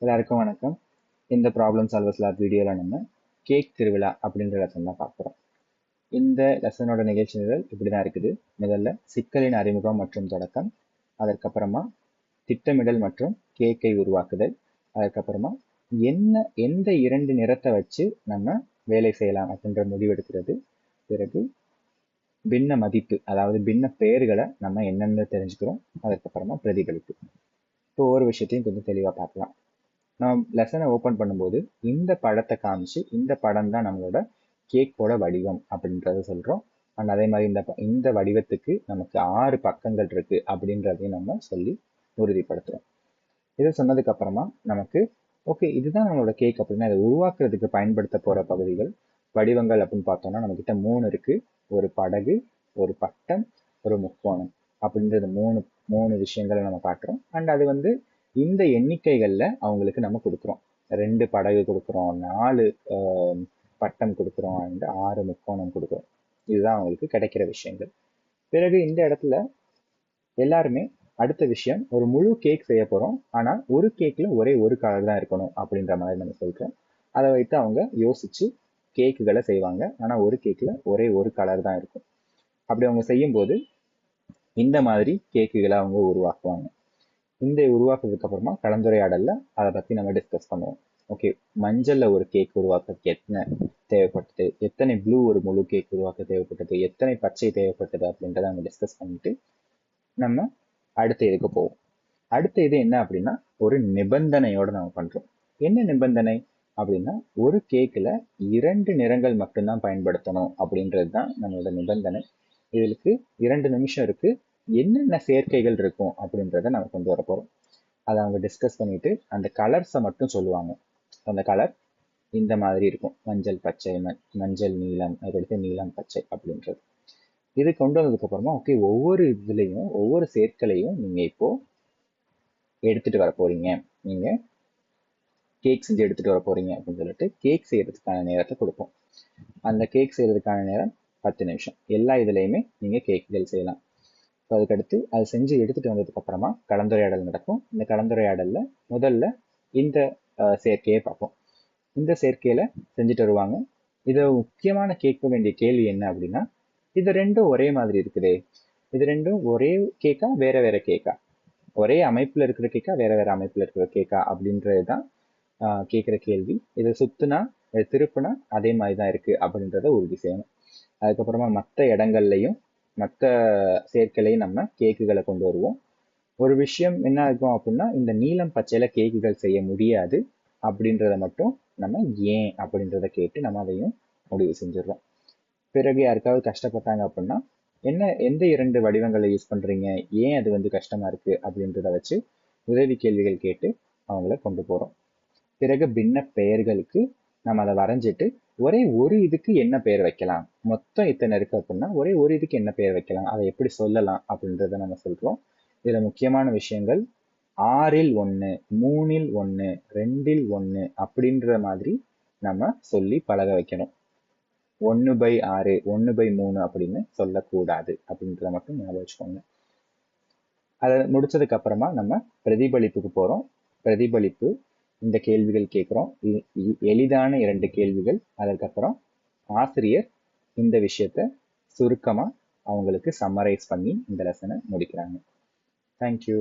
எல்லாருக்கும் வணக்கம். இந்த ப்ராப்ளம் சால்வர்ஸ் லேப் வீடியோவில் நம்ம கேக் திருவிழா அப்படின்ற லெசன் தான் பார்க்குறோம். இந்த லெசனோட நிகழ்ச்சி நிரல் இப்படி தான் இருக்குது. முதல்ல சிக்கலின் அறிமுகம் மற்றும் தொடக்கம், அதற்கப்புறமா திட்டமிடல் மற்றும் கேக்கை உருவாக்குதல், அதுக்கப்புறமா எந்த இரண்டு நிறத்தை வச்சு நம்ம வேலை செய்யலாம் அப்படின்ற முடிவெடுக்கிறது, பிறகு பின்ன மதிப்பு அதாவது பின்ன பெயர்களை நம்ம என்னென்னு தெரிஞ்சுக்கிறோம், அதுக்கப்புறமா பிரதிபலிப்பு. இப்போ ஒவ்வொரு விஷயத்தையும் கொஞ்சம் தெளிவாக பார்க்கலாம். நாம் லெசனை ஓப்பன் பண்ணும்போது இந்த படத்தை காமிச்சு இந்த படம் தான் நம்மளோட கேக்கோட வடிவம் அப்படின்றத சொல்கிறோம். அண்ட் அதே மாதிரி இந்த வடிவத்துக்கு நமக்கு 6 பக்கங்கள் இருக்கு அப்படின்றதையும் நம்ம சொல்லி உறுதிப்படுத்துகிறோம். இதை சொன்னதுக்கு அப்புறமா நமக்கு ஓகே இதுதான் நம்மளோட கேக் அப்படின்னா இதை உருவாக்குறதுக்கு பயன்படுத்த போகிற பகுதிகள் வடிவங்கள் அப்படின்னு பார்த்தோம்னா நம்மக்கிட்ட 3 இருக்கு. ஒரு படகு, ஒரு பட்டம், ஒரு முக்கோணம் அப்படின்றது மூணு விஷயங்களை நம்ம காட்டுறோம். அண்ட் அது இந்த எண்ணிக்கைகள்ல அவங்களுக்கு நம்ம கொடுக்குறோம். 2 படகு கொடுக்குறோம், 4 பட்டம் கொடுக்குறோம், அண்ட் 6 முக்கோணம் கொடுக்குறோம். இதுதான் அவங்களுக்கு கிடைக்கிற விஷயங்கள். பிறகு இந்த இடத்துல எல்லாருமே அடுத்த விஷயம் ஒரு முழு கேக் செய்ய போறோம். ஆனா ஒரு கேக்ல ஒரே ஒரு கலர் தான் இருக்கணும் அப்படின்ற மாதிரி நம்ம சொல்றோம். அதை வைத்து அவங்க யோசிச்சு கேக்குகளை செய்வாங்க. ஆனா ஒரு கேக்ல ஒரே ஒரு கலர் தான் இருக்கும். அப்படி அவங்க செய்யும் போது இந்த மாதிரி கேக்குகளை அவங்க உருவாக்குவாங்க. இந்த உருவாக்குறதுக்கு அப்புறமா கலந்துரையாடல்ல அதை பத்தி நம்ம டிஸ்கஸ் பண்ணுவோம். ஓகே, மஞ்சள்ல ஒரு கேக் உருவாக்குறதுக்கு எத்தனை தேவைப்பட்டது, எத்தனை ப்ளூ ஒரு முழு கேக் உருவாக்க தேவைப்பட்டது, எத்தனை பச்சை தேவைப்பட்டது அப்படின்றத நம்ம டிஸ்கஸ் பண்ணிட்டு நம்ம அடுத்த இதுக்கு போவோம். அடுத்த இது என்ன அப்படின்னா ஒரு நிபந்தனையோட நம்ம பண்றோம். என்ன நிபந்தனை அப்படின்னா ஒரு கேக்ல 2 நிறங்கள் மட்டும்தான் பயன்படுத்தணும் அப்படின்றது தான் நம்மளோட நிபந்தனை. இதுக்கு 2 நிமிஷம் இருக்கு. என்னென்ன சேர்க்கைகள் இருக்கும் அப்படின்றத நம்ம கொண்டு வர போறோம். அதை அவங்க டிஸ்கஸ் பண்ணிட்டு அந்த கலர்ஸை மட்டும் சொல்லுவாங்க. அந்த கலர் இந்த மாதிரி இருக்கும், மஞ்சள் பச்சை, மஞ்சள் நீலம், அதுக்கடுத்து நீலம் பச்சை அப்படின்றது. இது கொண்டு வந்ததுக்கு அப்புறமா ஓகே ஒவ்வொரு இதுலையும் ஒவ்வொரு சேர்க்கலையும் நீங்க இப்போ எடுத்துட்டு வர போறீங்க, நீங்க கேக் செஞ்சு எடுத்துட்டு வர போறீங்க அப்படின்னு சொல்லிட்டு கேக் செய்யறதுக்கான நேரத்தை கொடுப்போம். அந்த கேக் செய்யறதுக்கான நேரம் 10 நிமிஷம். எல்லா இதுலையுமே நீங்க கேக்குகள் செய்யலாம். அதுக்கடுத்து அது செஞ்சு எடுத்துட்டு வந்ததுக்கு அப்புறமா கலந்துரையாடல் நடக்கும். இந்த கலந்துரையாடல்ல முதல்ல இந்த சேர்க்கையை பார்ப்போம். இந்த சேர்க்கையில செஞ்சுட்டு வருவாங்க. இதை முக்கியமான கேட்க வேண்டிய கேள்வி என்ன அப்படின்னா, இது ரெண்டும் ஒரே மாதிரி இருக்குதே, இது ரெண்டும் ஒரே கேக்கா வேற வேற கேக்கா, ஒரே அமைப்புல இருக்கிற கேக்கா வேற வேற அமைப்புல இருக்கிற கேக்கா அப்படின்றதுதான் கேட்குற கேள்வி. இதை சுத்துனா இதை திருப்புனா அதே மாதிரிதான் இருக்கு அப்படின்றத உறுதி செய்யணும். அதுக்கப்புறமா மற்ற இடங்கள்லையும் மற்ற சேர்க்கையிலையும் நம்ம கேக்குகளை கொண்டு வருவோம். ஒரு விஷயம் என்ன இருக்கும் அப்படின்னா, இந்த நீலம் பச்சையில கேக்குகள் செய்ய முடியாது அப்படின்றத மட்டும் நம்ம ஏன் அப்படின்றத கேட்டு நம்ம அதையும் முடிவு செஞ்சிடறோம். பிறகு யாருக்காவது கஷ்டப்பட்டாங்க அப்படின்னா எந்த 2 வடிவங்களை யூஸ் பண்றீங்க, ஏன் அது கஷ்டமா இருக்கு அப்படின்றத வச்சு உதவி கேள்விகள் கேட்டு அவங்கள கொண்டு போறோம். பிறகு பின்ன பெயர்களுக்கு நம்ம அதை வரைஞ்சிட்டு ஒரே ஒரு இதுக்கு என்ன பெயர் வைக்கலாம், மொத்தம் இத்தனை இருக்கு அப்படின்னா ஒரே ஒரு இதுக்கு என்ன பெயர் வைக்கலாம், அதை எப்படி சொல்லலாம் அப்படின்றத நம்ம சொல்றோம். இதுல முக்கியமான விஷயங்கள் 6ல் 1, 3ல் 1, 2ல் 1 அப்படின்ற மாதிரி நம்ம சொல்லி பழக வைக்கணும். 1/6, 1/3 அப்படின்னு சொல்லக்கூடாது அப்படின்றத மட்டும் ஞாபகம் வச்சுக்கோங்க. அதை முடிச்சதுக்கு அப்புறமா நம்ம பிரதிபலிப்புக்கு போறோம். பிரதிபலிப்பு இந்த கேள்விகள் கேட்குறோம். எளிதான 2 கேள்விகள். அதுக்கப்புறம் ஆசிரியர் இந்த விஷயத்த சுருக்கமா அவங்களுக்கு சம்மரைஸ் பண்ணி இந்த லெசனை முடிக்கிறாங்க. தேங்க்யூ.